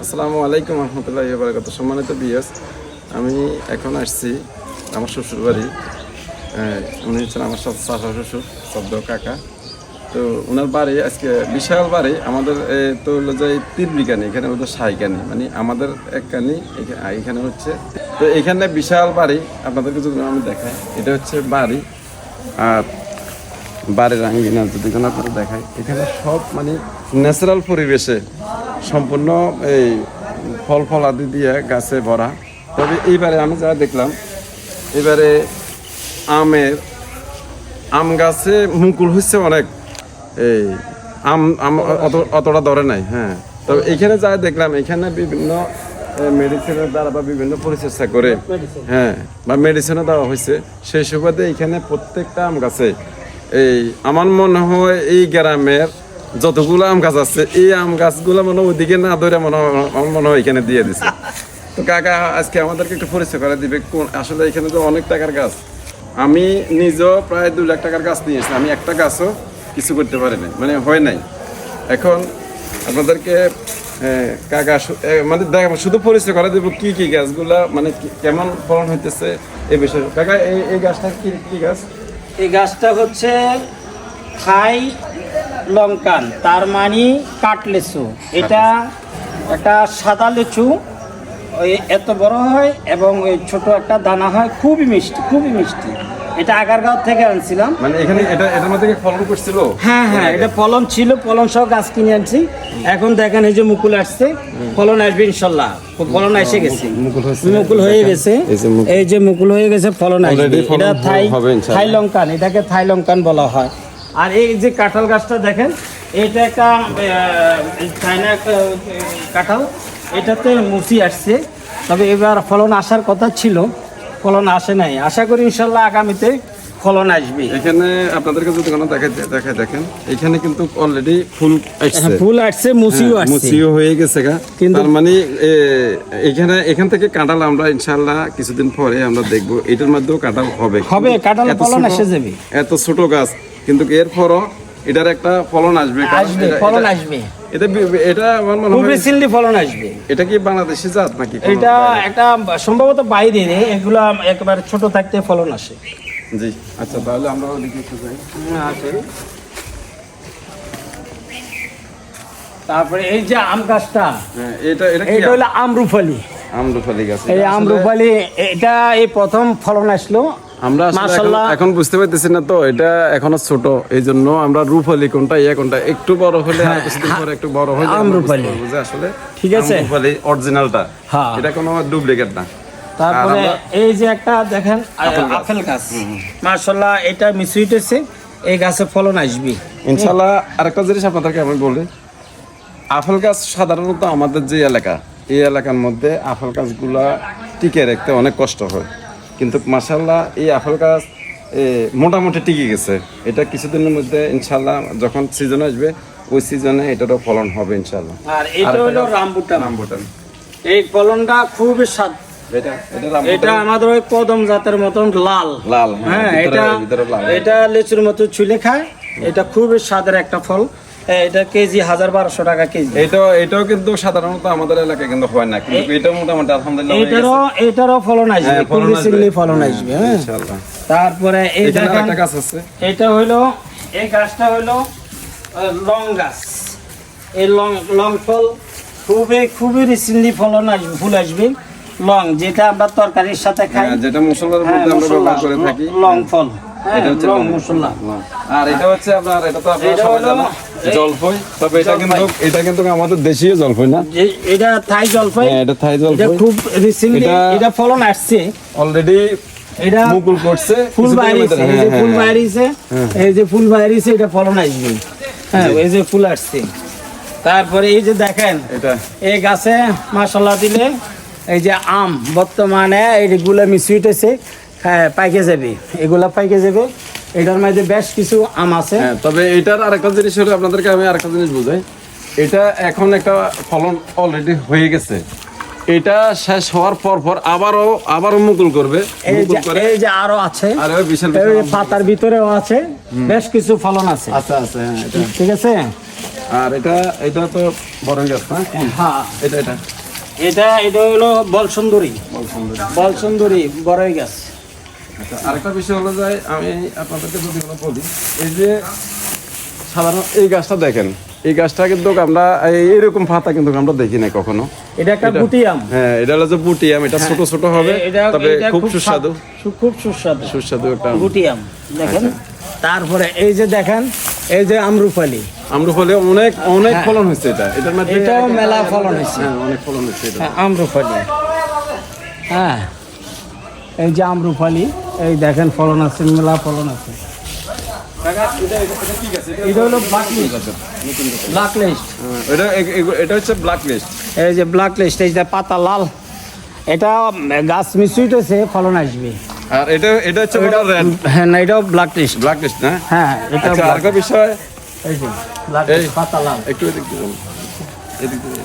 আসসালামু আলাইকুম রহমতুল্লাহি ওয়া বারাকাতুহু। সম্মানিত বিএস, আমি এখন আসছি আমার শ্বশুর বাড়ি। উনি হচ্ছেন আমার চাচা শ্বশুর, সদ্য কাকা। তো ওনার বাড়ি আজকে বিশাল বাড়ি আমাদের। তো হলো যে 3 বিঘা নেই, এখানে হলো 6 কানি, মানে আমাদের 1 কানি এখানে হচ্ছে। তো এখানে বিশাল বাড়ি, আপনাদেরকে যদি আমি দেখাই, এটা হচ্ছে বাড়ি। আর বাড়ির আঙ্গিনা যদি আপনাদের দেখাই, এখানে সব মানে ন্যাচারাল পরিবেশে সম্পূর্ণ এই ফল ফলাদি দিয়ে গাছে ভরা। তবে এইবারে আমি যা দেখলাম, এবারে আম গাছে মুকুল হচ্ছে অনেক, এই আম অতটা ধরে নাই। হ্যাঁ, তবে এখানে যা দেখলাম, এখানে বিভিন্ন মেডিসিনের দ্বারা বা বিভিন্ন পরিচর্যা করে, হ্যাঁ, বা মেডিসিনও দেওয়া হয়েছে। সেই সুবাদে এখানে প্রত্যেকটা আম গাছে এই আমার মনে হয় এই গ্রামের যতগুলো আম গাছ আছে, এই আম গাছগুলো মনে হয় ওইদিকে না ধরে আমার মনে হয় এখানে দিয়ে দিছে। তো কাকা আজকে আমাদেরকে একটু পরিচয় করে দিবে কোন আসলে এখানে তো অনেক টাকার গাছ। আমি নিজেও প্রায় 2 লাখ টাকার গাছ নিয়েছি, আমি একটা গাছও কিছু করতে পারি নাই, মানে হয় নাই। এখন আপনাদেরকে কাকা মানে শুধু পরিচয় করে দেবো কি কি গাছগুলা, মানে কেমন ফলন হইতেছে এই বিষয়ে। কাকা এই গাছটা কি গাছ? এই গাছটা হচ্ছে থাই লঙ্কান, তার মানে কাঠ লেচু। এটা একটা সাদা লেচু, ওই এত বড় হয় এবং ওই ছোট একটা দানা হয়, খুবই মিষ্টি, খুবই মিষ্টি। এটা আগারগাঁও থেকে আনছিলাম। মানে এখানে এটার মধ্যে কি ফলন করছিল? হ্যাঁ, এটা ফলন ছিল, ফলন সহ গাছ কিনে আনছি। এখন দেখেন এই যে মুকুল আসছে, ফলন আসবে ইনশাল্লাহ। ফলন এসে গেছে, মুকুল হয়ে গেছে, এই যে মুকুল হয়ে গেছে, ফলন আসবে। এটা থাই লঙ্কান, এটাকে থাই লঙ্কান বলা হয়। আর এই যে কাঁঠাল গাছটা দেখেন, এটা একটা চায়না কাঁঠাল, এটাতে মুচি আসছে। তবে এবার ফলন আসার কথা ছিল, ফলন আসে নাই। আশা করি ইনশাল্লাহ আগামীতে ফলন আসবে। এখানে আপনাদেরকে যদি কোনো দেখায় দেখেন, এখানে কিন্তু অলরেডি ফুল আসছে, মুচিও হয়ে গেছে গা। তার মানে এখান থেকে কাঁঠাল আমরা ইনশাল্লাহ কিছুদিন পরে আমরা দেখবো, এটার মধ্যেও কাঁঠাল হবে। কাঁঠাল ফলন এসে যাবে। এত ছোট গাছ কিন্তু এরপরও এটার একটা ফলন আসবে, ফলন আসবে। এটা আমার মনে হয় রিসেন্টলি ফলন আসবে। এটা কি বাংলাদেশি জাত নাকি? এটা একটা সম্ভবত বাইরে, এগুলা একেবারে ছোট থাকতে ফলন আসে। জি, আচ্ছা, তাহলে আমরা ওদিকে একটু যাই। তারপরে এই যে আম গাছটা, এটা হলো আমরুফালি গাছ। এই আমরুফালি, এটা এই প্রথম ফলন আসলো। আমরা এখন বুঝতে পারতেছি না তো, এটা এখনো ছোট, এই জন্য আমরা রুফালি কোনটা কোনটা একটু বড় হলে একটু বড় হলে আমরুফালি আসলে ঠিক আছে, আমরুফালি অরিজিনালটা, এটা কোনো ডুপ্লিকেট না। তারপরে এই যে একটা দেখেন আপেল গাছ, মাশাআল্লাহ, এটা মিশুইতেছে, এই গাছে ফলন আসবে ইনশাআল্লাহ। আরেকটা জিনিস আপনাদেরকে আমি বলি, আপেল গাছ সাধারণত আমাদের যে এলাকা, এই এলাকার মধ্যে আপেল গাছগুলা টিকে রাখতে অনেক কষ্ট হয়, কিন্তু মাশাআল্লাহ এই আপেল গাছ মোটামুটি টিকে গেছে। এটা কিছুদিনের মধ্যে ইনশাআল্লাহ যখন সিজন আসবে, ওই সিজনে এটারও ফলন হবে ইনশাআল্লাহ। আর এটা হলো রামবুটান, এই ফলনটা খুবই স্বাদ। এটা আমাদের ওই কদম জাতের মতন লাল। হ্যাঁ, এটা লেচুর মতো ছুলে খায়। এটা খুবই স্বাদের একটা ফল। এটা কেজি 1200 টাকা কেজি। এটাও কিন্তু সাধারণত আমাদের এলাকায় কিন্তু হয় না, কিন্তু এটা মোটামুটি আলহামদুলিল্লাহ এটারও ফলন আসবে, ফলন আসবে ইনশাআল্লাহ। তারপরে এই দেখেন একটা গাছ আছে, এটা হলো, এই গাছটা হলো লং গাছ। এই লং ফল খুবই রিসেন্টলি ফলন আসবে, ফুল আসবে। লং, যেটা আমরা তরকারির সাথে খাই, যেটা মশলার মধ্যে আমরা ব্যবহার করে থাকি, লং ফল, এটা হচ্ছে লং মশলা। আর এটা হচ্ছে আপনার, এটা তো আপনারা সবাই জানেন জলপাই। তবে এটা কিন্তু আমাদের দেশীয় জলপাই না, এটা থাই জলপাই। এটা থাই জলপাই, এটা খুব রিসেন্টলি এটা ফলন আসছে অলরেডি। এটা মুকুল করছে, ফুল বাইরেছে, এই যে ফুল বাইরেছে, এই যে ফুল বাইরেছে, এটা ফলন আসবে। হ্যাঁ, এই যে ফুল আসছে। তারপরে এই যে দেখেন, এই গাছে মাশাআল্লাহ দিলে, এই যে আম বর্তমানে এইগুলো মিশুইতেছে, পাইকে যাবে, এগুলা পাইকে যাবে। এটার মধ্যে বেশ কিছু আম আছে। তবে এটার আরেকটা জিনিস হলো, আপনাদেরকে আমি আরেকটা জিনিস বুঝাই, এটা এখন একটা ফলন অলরেডি হয়ে গেছে, এটা শেষ হওয়ার পর আবারও মুকুল করবে। এই যে আরো আছে, পাতার ভিতরেও আছে, বেশ কিছু ফলন আছে। আচ্ছা, ঠিক আছে। আর এটা তো বড় গাছ না? হ্যাঁ, এটা এটা হলো বলসুন্দরী, বলসুন্দরী বড়ই গাছ। আচ্ছা, আরেকটা বিষয় হলো যে আমি আপনাদেরকে যদি কোনো বলি, এই যে সাধারণ এই গাছটা দেখেন, এই গাছটা কিন্তু আমরা এইরকম পাতা কিন্তু আমরা দেখি না কখনো। এটা একটা বুটি আম। হ্যাঁ, এটা হলো যে বুটি আম, এটা ছোট ছোট হবে, তবে খুব সুস্বাদু, খুব সুস্বাদু, সুস্বাদু একটা বুটি আম দেখেন। তারপরে এই যে দেখেন, এই যে আমরুপালি, আমরুপালি অনেক ফলন হয়েছে, এটার মধ্যে এটাও মেলা ফলন হয়েছে। হ্যাঁ, অনেক ফলন হয়েছে এটা। আমরুপালি, হ্যাঁ, এই যে আমরুপালি, এই দেখেন ফলন আছে, মেলা ফলন আছে। এটা হলো ব্ল্যাক লিস্ট, এটা হচ্ছে ব্ল্যাক লিস্ট। এই যে ব্ল্যাক লিস্ট, এই যে পাতা লাল, এটা গাছ মিসুইট হয়েছে, ফলন আসবে। আর এটা হচ্ছে রেড। হ্যাঁ, না, এটাও ব্ল্যাক লিস্ট, ব্ল্যাক লিস্ট না? হ্যাঁ, এটা আচ্ছা, আরেকটা বিষয়, এই যে ব্ল্যাক লিস্ট, পাতা লাল, একটু এদিক দিয়ে যান, এদিক দিয়ে।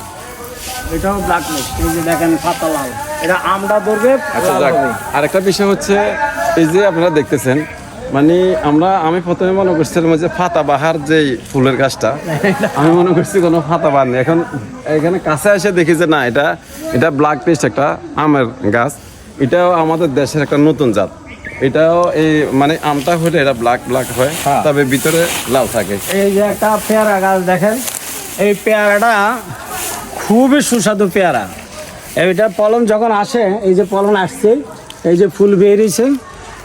এটাও ব্ল্যাক লিস্ট, এই যে দেখেন পাতা লাল, এটা আমটা ধরবে। আচ্ছা, যাক, আরেকটা বিষয় হচ্ছে এই যে আপনারা দেখতেছেন, মানে আমি প্রথমে মনে করছিলাম যে পাতাবাহার যে ফুলের গাছটা, আমি মনে করছি কোনো পাতাবাহার নেই। এখন এখানে কাছে এসে দেখি যে না, এটা ব্ল্যাক লিস্ট একটা আমের গাছ। এটাও আমাদের দেশের একটা নতুন জাত। এটাও এই মানে আমটা হলে এটা ব্ল্যাক হয়, তবে ভিতরে লাল থাকে। এই যে একটা পেয়ারা গাছ দেখেন, এই পেয়ারাটা খুবই সুস্বাদু পেয়ারা। এইটা পলন যখন আসে, এই যে পলন আসছে, এই যে ফুল বেরিয়েছে,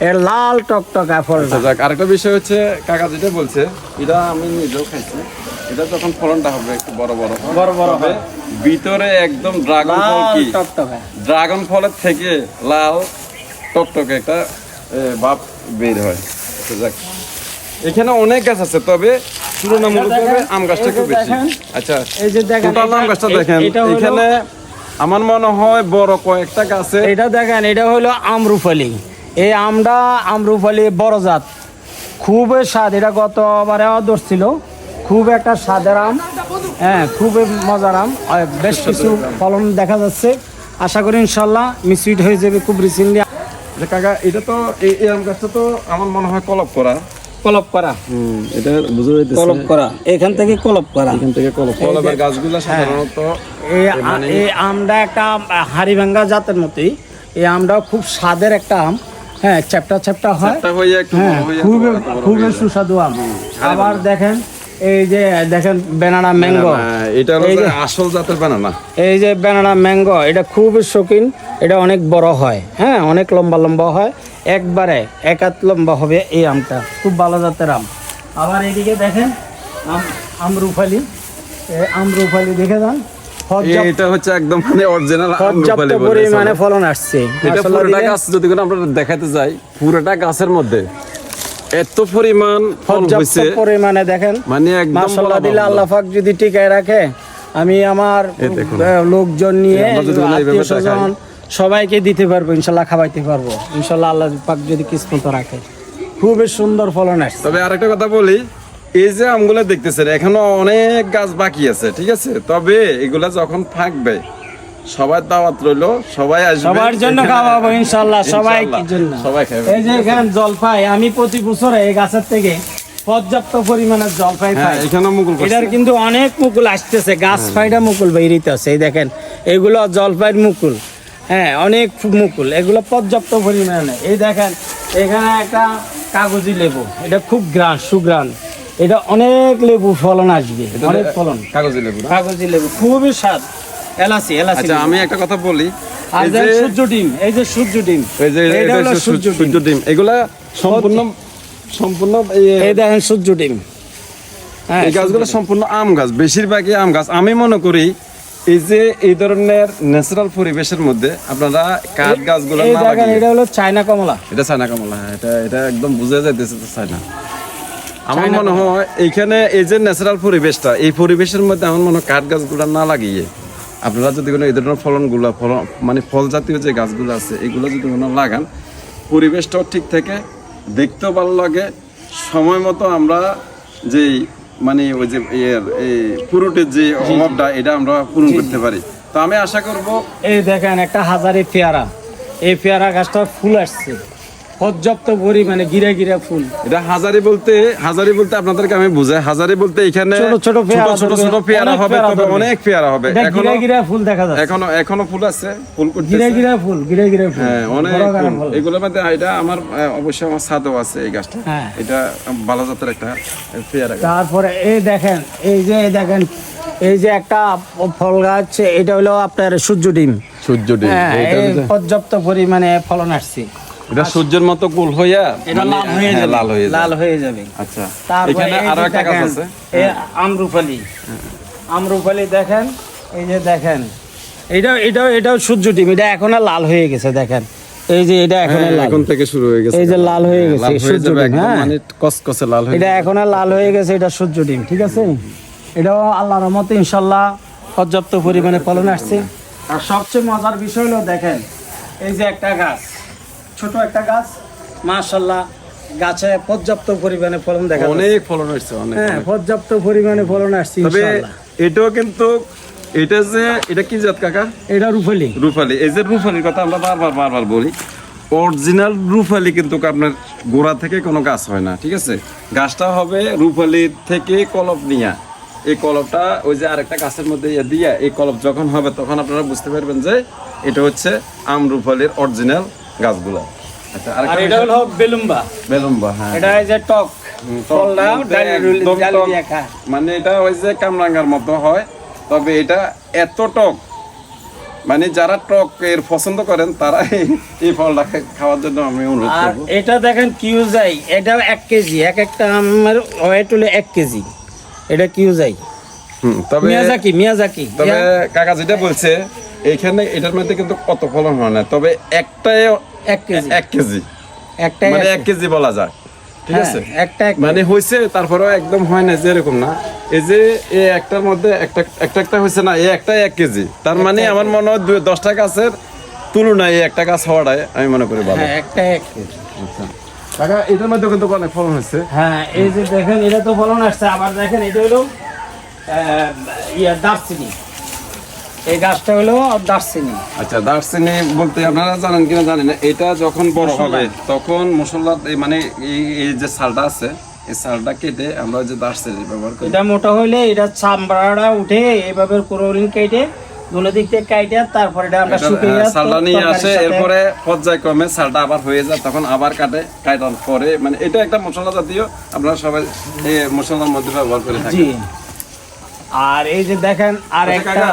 এর লাল টকটকা ফল। যাক, আরেকটা বিষয় হচ্ছে কাকা যেটা বলছে, এটা আমি নিজেও খাইছি, এটা যখন ফলনটা হবে একটু বড় হবে, ভিতরে একদম ড্রাগন ফল, কি টকটকা ড্রাগন ফলের থেকে লাল টকটকে একটা ভাব বের হয়। আচ্ছা, যাক, এখানে অনেক গাছ আছে, তবে তুলনামূলকভাবে আম গাছটা একটু বেশি। আচ্ছা, এই যে দেখেন টোটাল আম গাছটা দেখেন, এখানে আমার মনে হয় বড় কয়েকটা গাছে। এটা দেখেন, এটা হলো আমরুপালি। এই আমরুপালি বড় জাত, খুবই স্বাদ। এটা গতবারেও ধরছিল, খুব একটা স্বাদের আম, হ্যাঁ, খুবই মজার আম। বেশ কিছু ফলন দেখা যাচ্ছে, আশা করি ইনশাল্লাহ মিসুইট হয়ে যাবে খুব রিসেন্টলি। কাকা, এটা তো এই আম গাছটা তো আমার মনে হয় কলপ করা। এটা বুঝে যাইতেছে কলপ করা, এখান থেকে কলপ করা, কলপের গাছগুলো সাধারণত এই আমটা একটা হাড়িভাঙ্গা জাতের মতোই। এই আমটাও খুব স্বাদের একটা আম, হ্যাঁ, চ্যাপ্টা হয়, হ্যাঁ, খুবই সুস্বাদু আম। আবার দেখেন, এই যে দেখেন ব্যানানা ম্যাঙ্গো, এটা হলো আসল জাতের ব্যানানা। এই যে ব্যানানা ম্যাঙ্গো, এটা খুবই শৌখিন, এটা অনেক বড় হয়, হ্যাঁ, অনেক লম্বা হয়, একবারে একাত লম্বা হবে এই আমটা, খুব ভালো জাতের আম। আবার এদিকে দেখেন আমরুপালি, আমরুপালি দেখে যান, এটা হচ্ছে একদম মানে অরিজিনাল পর্যাপ্ত পরিমাণে ফলন আসছে। এটা পুরোটা গাছ যদি আমরা দেখাতে যাই, পুরোটা গাছের মধ্যে এত পরিমাণ ফল হইছে, পরিমাণে দেখেন, মানে একদম মাশাআল্লাহ দিলে আল্লাহ পাক যদি টিকায় রাখে, আমি আমার লোকজন নিয়ে আত্মীয়স্বজন সবাইকে দিতে পারবো, ইনশাল্লাহ খাওয়াইতে পারবো, ইনশাল্লাহ আল্লাহ পাক যদি কিসমত রাখে। খুবই সুন্দর ফলন আসছে। তবে আরেকটা কথা বলি, এই যে আমগুলো দেখতেছেন, এখনো অনেক গাছ বাকি আছে, ঠিক আছে? তবে এগুলা যখন থাকবে, সবার দাওয়াত রইলো, সবাই আসবে, সবার জন্য খাওয়াবো ইনশাল্লাহ, সবাইকে জন্য, সবাই খাবে। এই যে এখানে জলপাই, আমি প্রতি বছরে এই গাছের থেকে পর্যাপ্ত পরিমাণে জলপাই পাই। এখানে মুকুল, এটার কিন্তু অনেক মুকুল আসতেছে, গাছ ফাইডা মুকুল বেরিয়ে আছে, এই দেখেন, এগুলো জলপাইয়ের মুকুল, হ্যাঁ, অনেক মুকুল, এগুলো পর্যাপ্ত পরিমাণে। এই দেখেন, এখানে একটা কাগজি লেবু, এটা খুব সুগ্রান, এটা অনেক লেবু ফলন আসবে, অনেক ফলন। কাগজি লেবু খুবই স্বাদ, এলাচি। আচ্ছা, আমি একটা কথা বলি, এই যে সূর্য ডিম, এই যে সূর্য ডিম, এটা হলো সূর্য ডিম, এগুলা সম্পূর্ণ এই দেখেন সূর্য ডিম, হ্যাঁ, এই গাছগুলো সম্পূর্ণ আম গাছ, বেশিরভাগই আম গাছ। আমি মনে করি এই যে এই ধরনের ন্যাচারাল পরিবেশের মধ্যে আপনারা কাঠ গাছগুলো না লাগালে, এটা হলো চায়না কমলা, এটা চায়না কমলা, হ্যাঁ, এটা একদম বুঝে যাইতেছে তো চায়না। আমার মনে হয় এইখানে এই যে ন্যাচারাল পরিবেশটা, এই পরিবেশের মধ্যে আমার মনে হয় কাঠ গাছগুলো না লাগিয়ে আপনারা যদি কোনো এই ধরনের মানে ফল জাতীয় যে গাছগুলো আছে, এগুলো যদি কোনো লাগান, পরিবেশটাও ঠিক থাকে, দেখতেও ভালো লাগে, সময় মতো আমরা যেই মানে ওই যে এই পুরোটের যে অভাবটা, এটা আমরা পূরণ করতে পারি। তো আমি আশা করব, এই দেখেন একটা হাজারি পেয়ারা, এই পেয়ারা গাছটা ফুল আসছে, পর্যাপ্ত পরিমাণে গিরা গিরা ফুল। এটা হাজারি বলতে আপনাদেরকে আমি বুঝাই, হাজারি বলতে এখানে ছোট ছোট পেয়ারা হবে, তবে অনেক পেয়ারা হবে। গিরা গিরা ফুল দেখা যাচ্ছে, এখনো ফুল আছে, ফুল করতেছে। গিরা গিরা ফুল। হ্যাঁ, অনেক ফুল। এগুলোর মধ্যে এটা আমার অবশ্যই আমার ছাদও আছে এই গাছটা। হ্যাঁ। এটা ভালো জাতের একটা পেয়ারা গাছ। তারপরে এই দেখেন, এই যে একটা ফল গাছ, এটা হলো আপনার সূর্য ডিম। হ্যাঁ, এই পর্যাপ্ত পরিমাণে ফলন আসছে। এটা সূর্যের মতো গোল হইয়া এটা লাল হয়ে যাবে। আচ্ছা, তারপরে এখানে আরো একটা গাছ আছে, এই আম্রপালি দেখেন, এই যে দেখেন, এটাও সূর্য ডিম। এটা এখন লাল হয়ে গেছে, দেখেন এই যে এটা এখন থেকে শুরু হয়ে গেছে, এই যে লাল হয়ে গেছে সূর্য ডিম। হ্যাঁ, মানে কসকসে লাল হয়ে এটা এখন লাল হয়ে গেছে, এটা সূর্য ডিম। ঠিক আছে, এটাও আল্লাহর রহমতে ইনশাআল্লাহ পর্যাপ্ত পরিমাণে ফলন আসছে। আর সবচেয়ে মজার বিষয় হলো দেখেন, এই যে একটা গাছ, ছোট একটা গাছ, মাশাআল্লাহ গাছে পর্যাপ্ত পরিমাণে ফলন দেখা যাচ্ছে। অনেক ফলন আসছে, অনেক। হ্যাঁ, পর্যাপ্ত পরিমাণে ফলন আসছে তবে ইনশাআল্লাহ। এটাও কিন্তু এটা কি জাত কাকা? এটা রূপালী। এই যে রূপালীর কথা আমরা বারবার বলি, অরিজিনাল রূপালী কিন্তু আপনার গোড়া থেকে কোনো গাছ হয় না। ঠিক আছে, গাছটা হবে রূপালীর থেকে কলপ নিয়া। এই কলপটা ওই যে আরেকটা গাছের মধ্যে দিয়া, এই কলপ যখন হবে তখন আপনারা বুঝতে পারবেন যে এটা হচ্ছে আমরূপালীর অরিজিনাল গাছগুলো। আচ্ছা, আর এটা হলো বেলুম্বা। হ্যাঁ, এটা এই যে টক ফলটা ডাল দিয়ে খায়। মানে এটা ওই যে কামরাঙ্গার মতো হয়, তবে এটা এত টক, মানে যারা টক এর পছন্দ করেন তারা এই ফলটা খাওয়ার জন্য আমি অনুরোধ আর করব। এটা দেখেন কিউজাই, এটা 1 কেজি, একটা আমের ওয়েট হলো 1 কেজি। এটা কিউজাই, তবে মিয়াজাকি। তবে কাকা যেটা বলছে, এইখানে এটার মধ্যে কিন্তু কত ফলন হয় না, তবে একটাই 1 কেজি, 1 কেজি, একটাই মানে 1 কেজি বলা যায়। ঠিক আছে, একটা মানে হয়েছে, তারপরেও একদম হয় না যে এরকম না। এই যে এই একটার মধ্যে একটা হয়েছে না, এই একটাই 1 কেজি। তার মানে আমার মনে হয় 10টা গাছের তুলনায় এই একটা গাছ হওয়াটাই আমি মনে করি ভালো। হ্যাঁ, একটা 1 কেজি। আচ্ছা কাকা, এটার মধ্যে কিন্তু অনেক ফলন হয়েছে। হ্যাঁ, এই যে দেখেন, এটা তো ফলন আসছে। আবার দেখেন, এটা হলো দারচিনি। এই গাছটা হলো দারচিনি। আচ্ছা, দারচিনি বলতে আপনারা জানেন কিনা জানি না, এটা যখন বড় হবে তখন মশলা মানে এই যে ছালটা আছে, এই ছালটা কেটে আমরা যে দারচিনি ব্যবহার করি। এটা মোটা হইলে এটা চামড়াটা উঠে এইভাবে কোরোলিন কেটে দুনো দিক থেকে কাটে, তারপরে এটা আমরা শুকিয়ে ছালটা নিয়ে আসে, এরপরে পর্যায়ক্রমে ছালটা আবার হয়ে যায়, তখন আবার কাটার পরে, মানে এটা একটা মশলা জাতীয়, আপনারা সবাই এই মশলার মধ্যে ব্যবহার করে থাকেন। জি। আর এই যে দেখেন আর আচ্ছা একটা কাকা,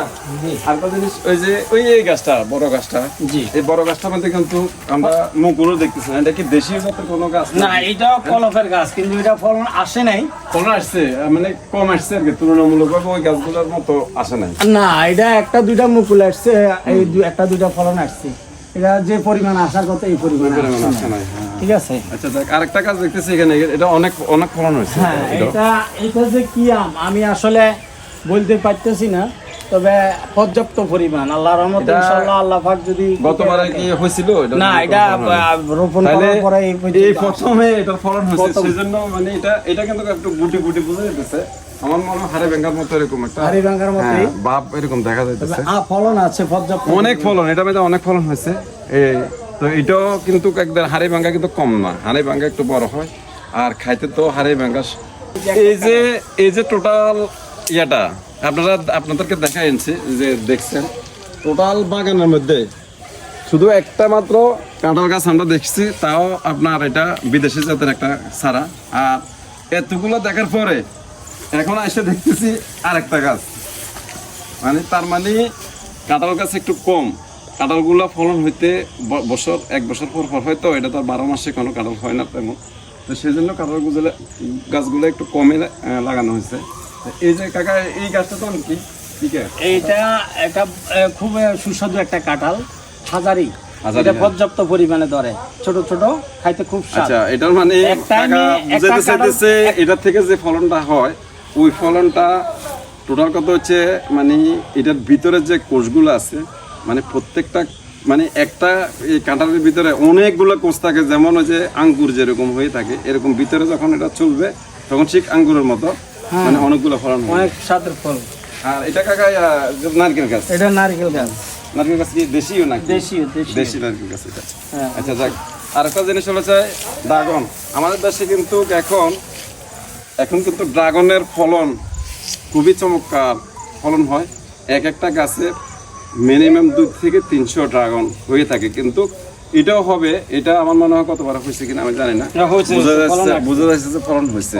আরেকটা জিনিস, ওই যে এই গাছটা, বড় গাছটা, জি, এই বড় গাছটার মধ্যে কিন্তু আমরা মুকুলও দেখতেছি না। এটা কি দেশীয় জাতের কোনো গাছ? না, এটাও কলফের গাছ, কিন্তু এটা ফলন আসে নাই। ফলন আসছে, মানে কম আসছে আর কি, তুলনামূলকভাবে ওই গাছগুলোর মতো আসে নাই। না, এটা একটা দুইটা মুকুল আসছে, এই একটা দুইটা ফলন আসছে। এটা যে পরিমাণ আসার কথা এই পরিমাণ আসে নাই। ঠিক আছে। আচ্ছা দেখ, আরেকটা গাছ দেখতেছি এখানে, এটা অনেক ফলন হয়েছে। হ্যাঁ, এটা যে কি আম আমি আসলে বলতে পারতেছি না, তবে পর্যাপ্ত পরিমাণ আল্লাহর রহমতে ইনশাআল্লাহ, আল্লাহ পাক যদি গতবারে কি হয়েছিল না, এটা রোপণ করার পরে এই প্রথমে এটা ফলন হয়েছে, সেজন্য মানে এটা কিন্তু একটু গুটি বুঝে যেতেছে। আমার মনে হয় হাড়ি ভাঙার মতো, এরকম একটা হাড়ি ভাঙার মতো ভাব এরকম দেখা যাইতেছে। ফলন আছে পর্যাপ্ত, অনেক ফলন, এটা মধ্যে অনেক ফলন হয়েছে। এই তো এটাও কিন্তু একদম হাড়ি ভাঙা কিন্তু কম না, হাড়ি ভাঙা একটু বড় হয়, আর খাইতে তো হাড়ি ভাঙা। এই যে টোটাল ইয়াটা আপনাদেরকে দেখাই আনছি, যে দেখছেন টোটাল বাগানের মধ্যে শুধু একটা মাত্র কাঁঠাল গাছ আমরা দেখছি, তাও আপনার এটা বিদেশি জাতের একটা ছাড়া। আর এতগুলো দেখার পরে এখন এসে দেখতেছি আরেকটা গাছ, মানে তার মানে কাঁঠাল গাছ একটু কম, কাঁঠালগুলো ফলন হইতে এক বছর পর হয়তো, এটা তো 12 মাসে কোনো কাঁঠাল হয় না তেমন, তো সেই জন্য গাছগুলো একটু কমে লাগানো হয়েছে। এই যে কাকা, এই গাছটা তো কি ঠিক আছে, এইটা একটা খুব সুস্বাদু একটা কাঁঠাল, হাজারি। এটা পর্যাপ্ত পরিমাণে ধরে, ছোট ছোট, খাইতে খুব স্বাদ। আচ্ছা, এটার মানে কাকা বুঝাইতে চাইতেছে এটার থেকে যে ফলনটা হয়, ওই ফলনটা টোটাল কত হচ্ছে, মানে এটার ভিতরে যে কোষগুলো আছে, মানে প্রত্যেকটা, মানে একটা এই কাঁঠালের ভিতরে অনেকগুলো কোষ থাকে, যেমন ওই যে আঙ্গুর যেরকম হয়ে থাকে, এরকম ভিতরে যখন এটা চলবে তখন ঠিক আঙ্গুরের মতো, মানে অনেকগুলো ফলন, অনেক স্বাদের ফল। আর এটা কাকা নারকেল গাছ, এটা নারকেল গাছ। নারকেল গাছ কি দেশীয় নাকি? দেশীয় দেশি নারকেল গাছ এটা। হ্যাঁ। আচ্ছা যাক, আরেকটা জিনিস হচ্ছে ড্রাগন। আমাদের দেশে কিন্তু এখন কিন্তু ড্রাগনের ফলন খুবই চমৎকার ফলন হয়। এক একটা গাছে মিনিমাম 2 থেকে 300 ড্রাগন হয়ে থাকে। কিন্তু এটাও হবে, এটা আমার মনে হয় কতবার হয়েছে কিনা আমি জানি না, বোঝা যাচ্ছে যে ফলন হয়েছে।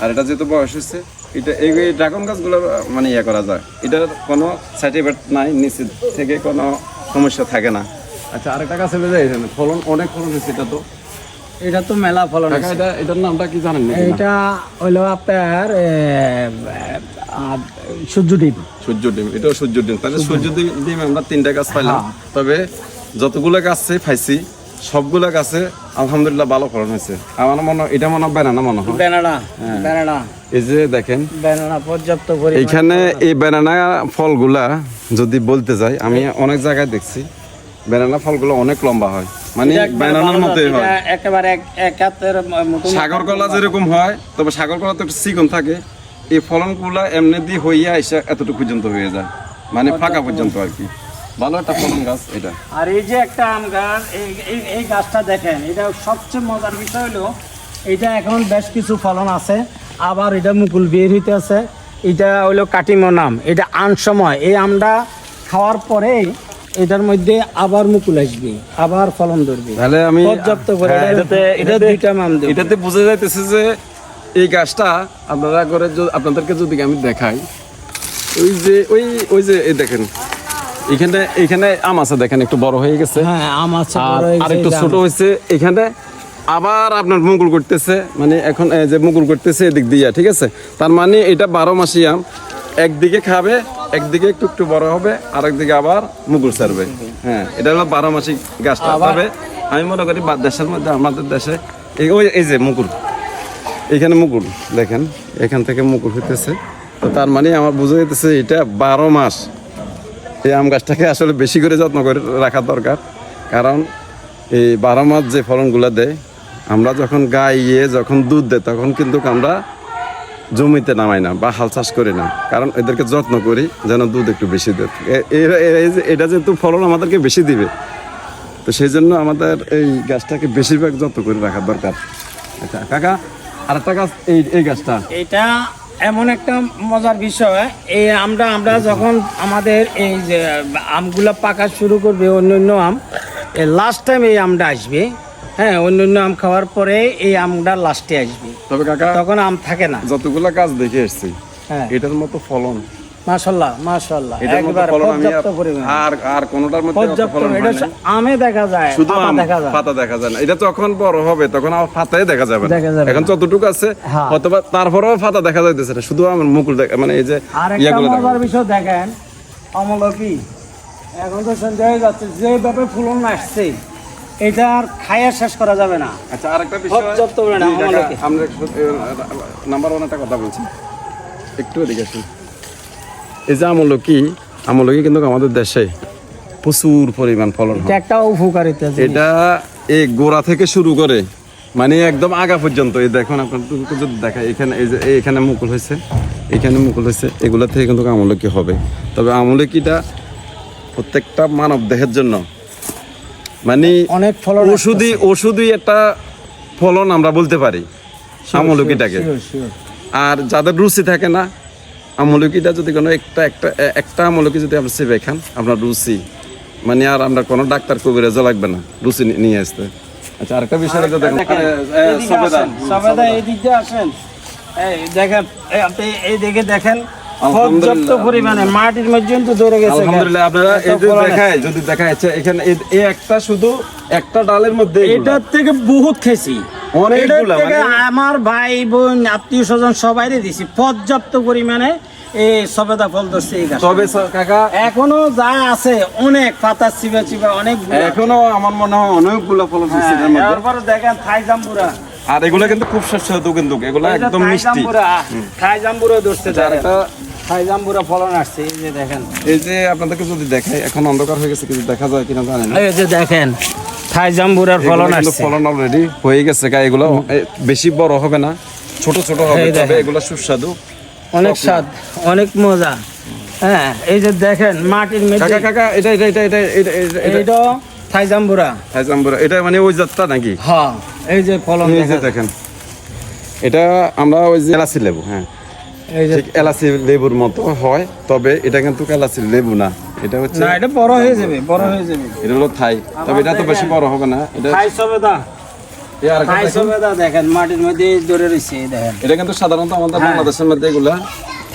আর এটা যেহেতু বয়স হচ্ছে, এটা এই ড্রাগন গাছগুলো মানে ইয়ে করা যায়, এটার কোনো সাইড এফেক্ট নাই, নিচে থেকে কোনো সমস্যা থাকে না। আচ্ছা, আরেকটা গাছে ফলন অনেক ফলন হয়েছে। এটা তো মেলা ফলন আছে। এটার নামটা কি জানেন না? এটা হলো আপনার সূর্য ডিম। সূর্য ডিম, এটাও সূর্য ডিম। তাহলে সূর্য ডিম আমরা 3টা গাছ পাইলাম। তবে যতগুলো গাছে পাইছি সবগুলো গাছে আলহামদুলিল্লাহ ভালো ফলন হয়েছে। আমার মনে হয় এটা মনে হয় ব্যানানা মনে হয়। ব্যানানা এই যে দেখেন ব্যানানা পর্যাপ্ত পরিমাণে এখানে এই ব্যানানা ফলগুলা যদি বলতে যাই, আমি অনেক জায়গায় দেখছি ব্যানানা ফলগুলো অনেক লম্বা হয়, মানে ব্যানানার মতোই হয়, একেবারে এক হাতের মতো। সাগর কলা যেরকম হয়, তবে সাগর কলা তো একটু চিকন থাকে। এই ফলনগুলা এমনি দিয়ে হইয়া এসে এতটুকু পর্যন্ত হয়ে যায়, মানে ফাঁকা পর্যন্ত আর কি। ভালো একটা ফলন গাছ এটা। আর এই যে একটা আম গাছ, এই গাছটা দেখেন, এটা সবচেয়ে মজার বিষয় হলো এটা এখন বেশ কিছু ফলন আছে, আবার এটা মুকুল বের হইতে আছে। এটা হইলো কাটিমন আম, এটা আন সময় এই আমটা খাওয়ার পরে এটার মধ্যে আবার মুকুল আসবে, আবার ফলন ধরবে। তাহলে আমি পর্যাপ্ত করে এটা দুইটা আম দেব। এটাতে বোঝা যাইতেছে যে এই গাছটা আপনারা করে আপনাদেরকে যদি আমি দেখাই, ওই যে এই দেখেন এখানে আম আছে, দেখেন একটু বড় হয়ে গেছে। হ্যাঁ, আম আছে, আর একটু ছোট হয়েছে। এখানে আবার আপনার মুকুল করতেছে, মানে এখন যে মুকুল করতেছে এদিক দিয়ে, ঠিক আছে। তার মানে এটা 12 মাসি আম, একদিকে খাবে, একদিকে একটু একটু বড় হবে, আর একদিকে আবার মুকুল ছাড়বে। হ্যাঁ, এটা হলো 12 মাসি গাছটা। তবে আমি মনে করি দেশের মধ্যে, আমাদের দেশে এই যে মুকুল, এখানে মুকুল দেখেন, এখান থেকে মুকুল হইতেছে। তো তার মানে আমার বোঝা যেতেছে এটা 12 মাস এই আম গাছটাকে আসলে বেশি করে যত্ন করে রাখা দরকার। কারণ এই 12 মাস যে ফলনগুলো দেয়, আমরা যখন গাইয়ে যখন দুধ দেয় তখন কিন্তু আমরা জমিতে নামাই না বা হাল চাষ করি না, কারণ এদেরকে যত্ন করি যেন দুধ একটু বেশি দেয়। এটা যেহেতু ফলন আমাদেরকে বেশি দিবে, তো সেই জন্য আমাদের এই গাছটাকে বেশিরভাগ যত্ন করে রাখার দরকার। আচ্ছা কাকা, আরেকটা গাছ এই গাছটা, এটা এমন একটা মজার বিষয়। এই আমরা যখন আমাদের এই যে আমগুলা পাকা শুরু করবে, অন্যান্য আম লাস্ট টাইম এই আমটা আসবে। হ্যাঁ, অন্যান্য আম খাওয়ার পরে এই আমটা লাস্টে আসবে। তবে কাকা তখন আম থাকে না। যতগুলা গাছ দেখে এসছি, হ্যাঁ, এটার মতো ফলন মাশাআল্লাহ এটার মতো একবারে ফলন আমি পর্যাপ্ত পরিমাণে। আর কোনোটার মধ্যে অত পর্যাপ্ত, ফলন এটা হয় না। আমে দেখা যায়, শুধু পাতা আম, দেখা যায়। পাতা দেখা যায় না। এটা যখন বড় হবে তখন আর পাতায় দেখা যাবে না। দেখা যাবে এখন না। যতটুকু আছে হ্যাঁ। অথবা তারপরেও পাতা দেখা যাইতেছে না, শুধু আমার মুকুল দেখা, মানে এই যে আর একটা ইয়াগুলো দেখা মজার বিষয় দেখেন, আমলকি এখন তো সন্ধ্যা হয়ে যাচ্ছে, যেভাবে ফুলন আসছে এটা আর খাইয়া শেষ করা যাবে না। আচ্ছা, আরেকটা বিষয়, পর্যাপ্ত পরিমাণে জি, কাকা, আমলকি। আমরা নাম্বার 1 একটা কথা বলছি, একটু এদিকে আসুন। এই যে আমলকি কিন্তু আমাদের দেশে প্রচুর পরিমাণ ফলন হয়। এটা একটা উপকারিতা জিনিস। এটা এই গোড়া থেকে শুরু করে মানে একদম আগা পর্যন্ত, এই দেখুন আপনার যদি দেখায়, এখানে এই যে এখানে মুকুল হয়েছে, এখানে মুকুল হয়েছে, এগুলা থেকে কিন্তু আমলকি হবে। তবে আমলকিটা প্রত্যেকটা মানব দেহের জন্য মানে অনেক ফলন ওষুধই একটা ফলন আমরা বলতে পারি আমলকিটাকে। আর যাদের রুচি থাকে না, আমলকিটা যদি কোনো একটা আমলকি যদি আপনি চেপে খান, আপনার রুচি মানে আর আমরা কোনো ডাক্তার কবিরাজ লাগবে না রুচি নিয়ে আসতে। আচ্ছা, আরেকটা বিষয় দেখেন, সবেদা এই দিক দিয়ে আসেন, এই দেখেন, আপনি এই দিকে দেখেন, পর্যাপ্ত পরিমাণে মাটির মধ্যে তো ধরে গেছে। আলহামদুলিল্লাহ, আপনারা এই যে যদি দেখাচ্ছে এখানে এই একটা শুধু একটা ডালের মধ্যে এটার থেকে বহুত খেয়েছি, অনেকগুলা, এটার থেকে আমার ভাই বোন আত্মীয় স্বজন সবাইরে দিছি পর্যাপ্ত পরিমাণে। এই সবেদা ফল ধরছে এই গাছ। তবে কাকা এখনো যা আছে অনেক পাতা চিবা অনেক, এখনো আমার মনে হয় অনেকগুলো ফলন হচ্ছে এর মধ্যে। তারপরে দেখেন থাই জাম্বুরা, আর এগুলো কিন্তু খুব সুস্বাদু, কিন্তু এগুলো একদম মিষ্টি। থাই জাম্বুরা ধরছে, আরেকটা থাই জাম্বুরা ফলন আসছে, এই যে দেখেন। এই যে আপনাদেরকে যদি দেখাই, এখন অন্ধকার হয়ে গেছে, কিছু দেখা যায় কিনা জানি না। এই যে দেখেন থাই জাম্বুরার ফলন আসছে, ফলন অলরেডি হয়ে গেছে। এগুলো বেশি বড় হবে না, ছোট ছোট হবে, তবে এগুলো সুস্বাদু, অনেক স্বাদ, অনেক মজা। হ্যাঁ, এই যে দেখেন মাটির মধ্যে কাকা এটা থাই জাম্বুরা। থাইজাম্বুরা এটা মানে ওই জাতটা নাকি? হ্যাঁ, এই যে ফলন এই যে দেখা দেখেন, এটা আমরা ওই যে এলাচি লেবু, হ্যাঁ এই যে ঠিক এলাচি লেবুর মতো হয়, তবে এটা কিন্তু এলাচি লেবু না, এটা হচ্ছে না, এটা বড় হয়ে যাবে, বড় হয়ে যাবে। এটা হলো থাই, তবে এটা তো বেশি বড় হবে না। এটা থাই সবেদা, এই আরেকটা থাই দেখেন, সবেদা দেখেন মাটির মধ্যে ধরে রইছে, এই দেখেন এটা কিন্তু সাধারণত আমাদের বাংলাদেশের মধ্যে এগুলা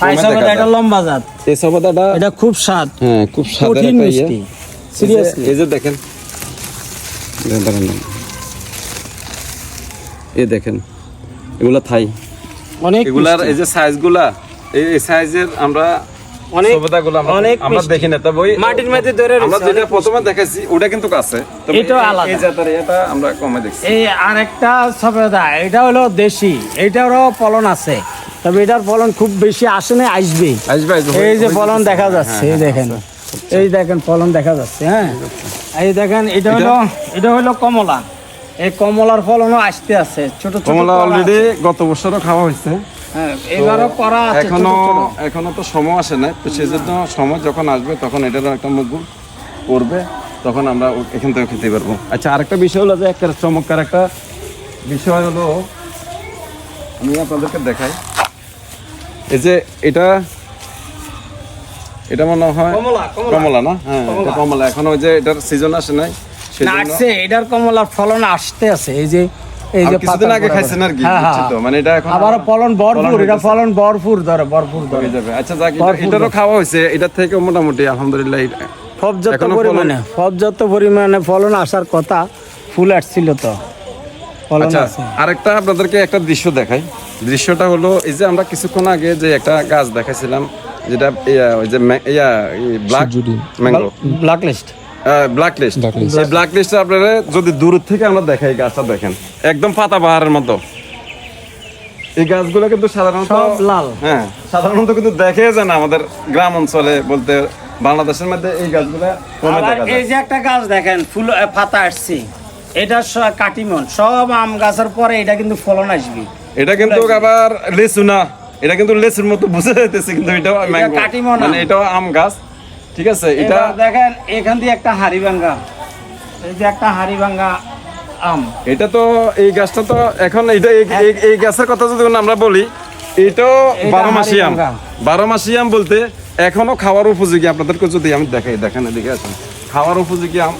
থাই কমে সবেদা, দেখা এটা যায়। লম্বা জাত, এই সবেদাটা এটা খুব স্বাদ, হ্যাঁ খুব স্বাদের কঠিন একটা ইয়ে। মিষ্টি, সিরিয়াসলি। এই যে দেখেন, দাঁড়ান, এই দেখেন এগুলা থাই, অনেক এগুলার মিষ্টি। এই যে সাইজগুলা, এই সাইজের আমরা অনেক সবেদাগুলো অনেক আমরা মিষ্টি। দেখি না, তবে ওই মাটির মধ্যে ধরে আমরা রইছে, যেটা অনেক প্রথমে দেখাইছি ওটা কিন্তু কাছে, তবে এটাও এই- আলাদা। এই জাতের এটা আমরা কমে দেখছি। এই আরেকটা সবেদা, এটা হলো দেশি, এটারও ফলন আছে, তবে এটার ফলন খুব বেশি আসে না, আসবে। আসবে, এই যে ফলন দেখা যাচ্ছে, এই দেখেন, এই দেখেন ফলন দেখা যাচ্ছে, হ্যাঁ এই দেখেন, এটা হলো কমলা, এই কমলার ফলনও আসতে আছে, ছোট ছোট কমলা কলা অলরেডি আছে। গত বছরও খাওয়া হয়েছে, হ্যাঁ, এবারও করা আছে, এখনো ছোট ছোট। এখনো তো সময় আসে নাই, তো সেজন্য সময় যখন আসবে তখন এটারও একটা মুকুল করবে, তখন আমরা এখান থেকে খেতে পারবো। আচ্ছা, আরেকটা বিষয় হলো যে একটা চমৎকার একটা বিষয় হলো, আমি আপনাদেরকে দেখাই, এই যে এটা মনে হয় কমলা, কমলা। কমলা না? হ্যাঁ, এটা কমলা। কমলা, এখনো ওই যে এটার সিজন আসে নাই, না, সেজন্য আসছে, এটার কমলার ফলন আসতে আছে, এই যে আর কিছুদিন আগে খাইছেন আর কি, হ্যাঁ, বুঝছি হ্যাঁ। তো, মানে এটা এখন আবার ফলন ভরপুর, এটা হইতেছে। ফলন ভরপুর ধরে, ভরপুর ধরে হয়ে যাবে। আচ্ছা যাক, ভরপুর এটারও খাওয়া হয়েছে, এটার থেকে মোটামুটি আলহামদুলিল্লাহ পর্যাপ্ত এখনো ফলন- পরিমাণে, পর্যাপ্ত পরিমাণে ফলন আসার কথা, ফুল আসছিল তো, ফলন আচ্ছা, আছে। আরেকটা আপনাদেরকে একটা দৃশ্য দেখাই। দৃশ্যটা হলো এই যে আমরা কিছুক্ষণ আগে যে একটা গাছ দেখাইছিলাম, যেটা ওই যে black mango, black list, black list, এই ব্ল্যাক লিস্টটা আপনারা যদি দূর থেকে আমরা দেখাই, গাছটা দেখেন একদম পাতা বাহারের মতো। এই গাছগুলো কিন্তু সাধারণত সব লাল। হ্যাঁ, সাধারণত কিন্তু দেখে যায় না আমাদের গ্রাম অঞ্চলে, বলতে বাংলাদেশের মধ্যে এই গাছগুলো কমে আবার দেখা এই যায়। যে একটা গাছ দেখেন ফুল পাতা আসছে, এটা কাটিমন, সব আম গাছের পরে এটা কিন্তু ফলন আসবে। এটা কিন্তু আবার লেচু না, এটা কিন্তু লেচুর মতো বুঝে যাইতেছে, কিন্তু এটাও ম্যাঙ্গো, কাটিমন আম। মানে এটাও আম গাছ, ঠিক আছে। এটা এবার দেখেন এখান দিয়ে একটা হাড়ি ভাঙ্গা, এই যে একটা হাড়ি ভাঙ্গা আম, এটা তো এই গাছটা তো এখন এটা এই গাছের কথা যদি আমরা বলি, এটাও এটা 12 মাসি আম, হাড়িভাঙ্গা। 12 মাসি আম বলতে এখনো খাওয়ার উপযোগী। আপনাদেরকে যদি আমি দেখাই, দেখেন এদিকে আসেন, খাওয়ার উপযোগী আম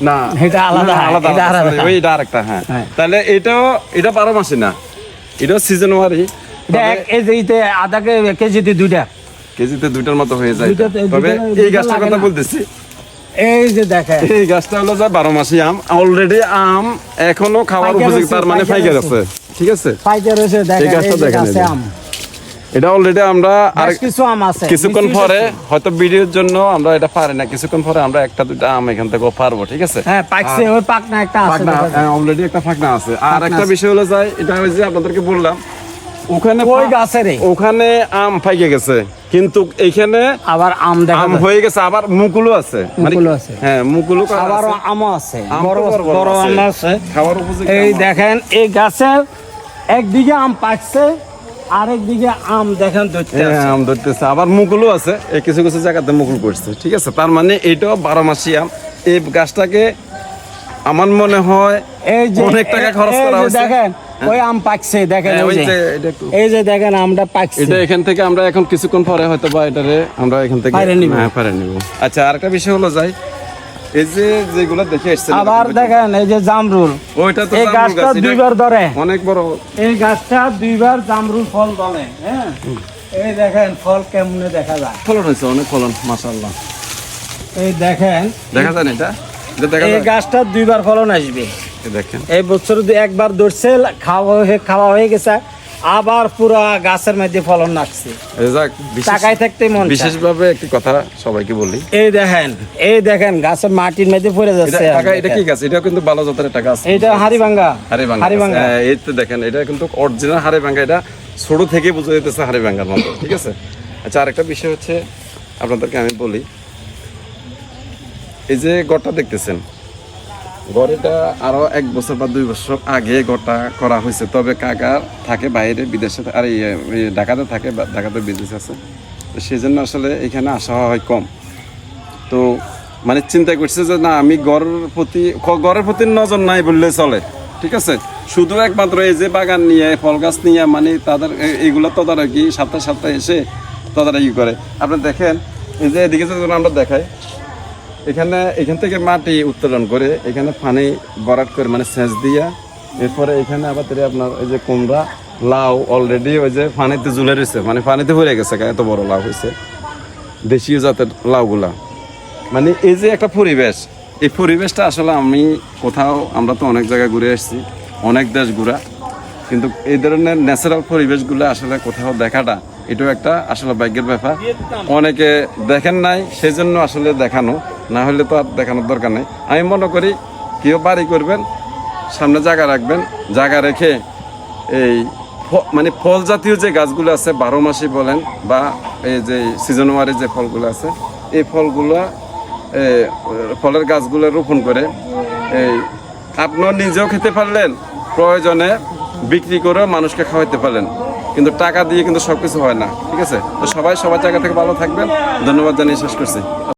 না, এটা আলাদা, না, আলাদা, এটা আলাদা, আলাদা। sorry, ওইটা আরেকটা, হ্যাঁ। হ্যাঁ। তাহলে এটা 12 মাসি না, এটা সিজনওয়ারি, এটা এক কেজিতে আধা কেজিতে দুইটা, কেজিতে দুইটার মতো হয়ে যায়। দুইটাতে- তবে দুইটা এই গাছটার লাগে কথা না। বলতেছি, এই যে দেখেন এই গাছটা হলো যে 12 মাসি আম, অলরেডি আম এখনো খাওয়ার পাইকার উপযোগী, আছে, তার মানে পাইকার ফাইকার আছে। আছে, ঠিক আছে। পাইকার রয়েছে, দেখেন গাছটা এই যে দেখেন, গাছে এই যে। আম, এটা অলরেডি আমরা আর বেশ কিছু আম আছে, কিছুক্ষণ মিষ্টি পরে মিষ্টি। হয়তো ভিডিওর জন্য আমরা এটা পারি না, কিছুক্ষণ পরে আমরা একটা দুইটা আম এখান থেকে পারবো, ঠিক আছে। হ্যাঁ পাকছে, ওই পাকনা একটা আছে, দেখা যায়। অলরেডি একটা ফাঁকনা আছে। আর একটা বিষয় হলো যায়, এটা ওই যে আপনাদেরকে বললাম, ওখানে ওই গাছের ওখানে আম পাইকে গেছে, কিন্তু এইখানে আবার আম দেখা আম যায়। হয়ে গেছে, আবার মুকুলও আছে, মানে- মুকুলও আছে। হ্যাঁ, মুকুলও আবার আছে। আমও আছে, আম তো বড় বড় বড় বড় আছে। আম আছে। খাওয়ার উপযোগী এই আম আছে। দেখেন এই গাছে একদিকে আম পাকছে, আরেকদিকে আম দেখেন ধরতে হ্যাঁ, আছে। আম ধরতেছে, আবার মুকুলও আছে, এই কিছু কিছু জায়গাতে মুকুল করছে, ঠিক আছে। তার মানে এটাও 12 মাসি আম। এই গাছটাকে আমার মনে হয় এই যে অনেক টাকা খরচ এই করা যে হয়েছে। দেখেন ওই আম পাকছে, দেখেন হ্যাঁ, ওই ওই যে যে এটা একটু- এই যে দেখেন আমটা পাকছে। এটা এখান থেকে আমরা এখন কিছুক্ষণ পরে হয়তো বা এটারে আমরা এখান থেকে পাইরে নিব। হ্যাঁ, পাইরে নিব। আচ্ছা, আরেকটা বিষয় হলো যাই, এই যে যেগুলো দেখে এসছেন, আবার দেখেন এই যে জামরুল, ওইটা তো এই জামরুল গাছটা গাছ, এটা দুইবার ধরে, অনেক বড়। এই গাছটা দুইবার জামরুল ফল ধরে, হ্যাঁ এই দেখেন ফল কেমনে দেখা যায়, ফলন হয়েছে, অনেক ফলন, মাশাআল্লাহ। এই দেখেন দেখা যায় না এটা? এটা দেখা এই যায়? গাছটা দুইবার ফলন আসবে। এই দেখেন, এই বছর একবার ধরছে, খাওয়া হয়ে গেছে, আবার পুরা গাছের মধ্যে ফলন আসছে, এই যাক, তাকাই থাকতে মন চায়। বিশেষভাবে একটি কথা সবাইকে বলি, এই দেখেন গাছের মাটির মধ্যে পড়ে যাচ্ছে, এটা কি গাছ? এটা কিন্তু ভালো জাতের একটা গাছ, এটা হাড়িভাঙ্গা, হাড়িভাঙ্গা। হাড়িভাঙ্গা। হ্যাঁ, এই তো দেখেন, এটা কিন্তু অরিজিনাল হাড়িভাঙ্গা, এটা ছোট থেকে বুঝে যেতেছে হাড়িভাঙ্গার মতো, ঠিক আছে। আচ্ছা, আরেকটা বিষয় হচ্ছে আপনাদেরকে আমি বলি, এই যে গড়টা দেখতেছেন, গড়টা আরো 1 বছর বা 2 বছর আগে গড়টা করা হয়েছে, তবে কাকা থাকে বাইরে, বিদেশে, আর এই ঢাকাতে থাকে, ঢাকাতে বিদেশে আছে, তো সেই জন্য আসলে এখানে আসা হয় কম। তো মানে চিন্তা করছে যে না আমি গড়ের প্রতি নজর নাই বললে চলে, ঠিক আছে। শুধু একমাত্র এই যে বাগান নিয়ে ফল গাছ নিয়ে মানে তাদের এইগুলো তদারকি সপ্তাহে সপ্তাহে এসে তদারকি করে। আপনি দেখেন এই যে এদিকে যদি আমরা দেখাই, এখান থেকে মাটি উত্তোলন করে এখানে পানি ভরাট করে মানে সেচ দিয়া, এরপরে এখানে আবার আপনার এই যে কুমড়া লাউ অলরেডি ওই যে পানিতে ঝুলে রয়েছে, মানে পানিতে ভরে গেছে, এত বড় লাউ হয়েছে, দেশীয় জাতের লাউগুলা। মানে এই যে একটা পরিবেশ, এই পরিবেশটা আসলে আমরা তো অনেক জায়গায় ঘুরে আসছি, অনেক দেশ ঘুরা, কিন্তু এই ধরনের ন্যাচারাল পরিবেশগুলো আসলে কোথাও দেখাটা এটাও একটা আসলে ভাগ্যের ব্যাপার। অনেকে দেখেন নাই, সেই জন্য আসলে দেখানো, না হলে তো আর দেখানোর দরকার নেই। আমি মনে করি কেউ বাড়ি করবেন, সামনে জায়গা রাখবেন, জায়গা রেখে এই মানে ফল জাতীয় যে গাছগুলো আছে 12 মাসই বলেন বা এই যে সিজনওয়ারি যে ফলগুলো আছে, এই ফলের গাছগুলো রোপণ করে আপনার নিজেও খেতে পারলেন, প্রয়োজনে বিক্রি করে মানুষকে খাওয়াইতে পারলেন। কিন্তু টাকা দিয়ে কিন্তু সবকিছু হয় না, ঠিক আছে। তো সবাই সবার জায়গা থেকে ভালো থাকবেন। ধন্যবাদ জানিয়ে শেষ করছি।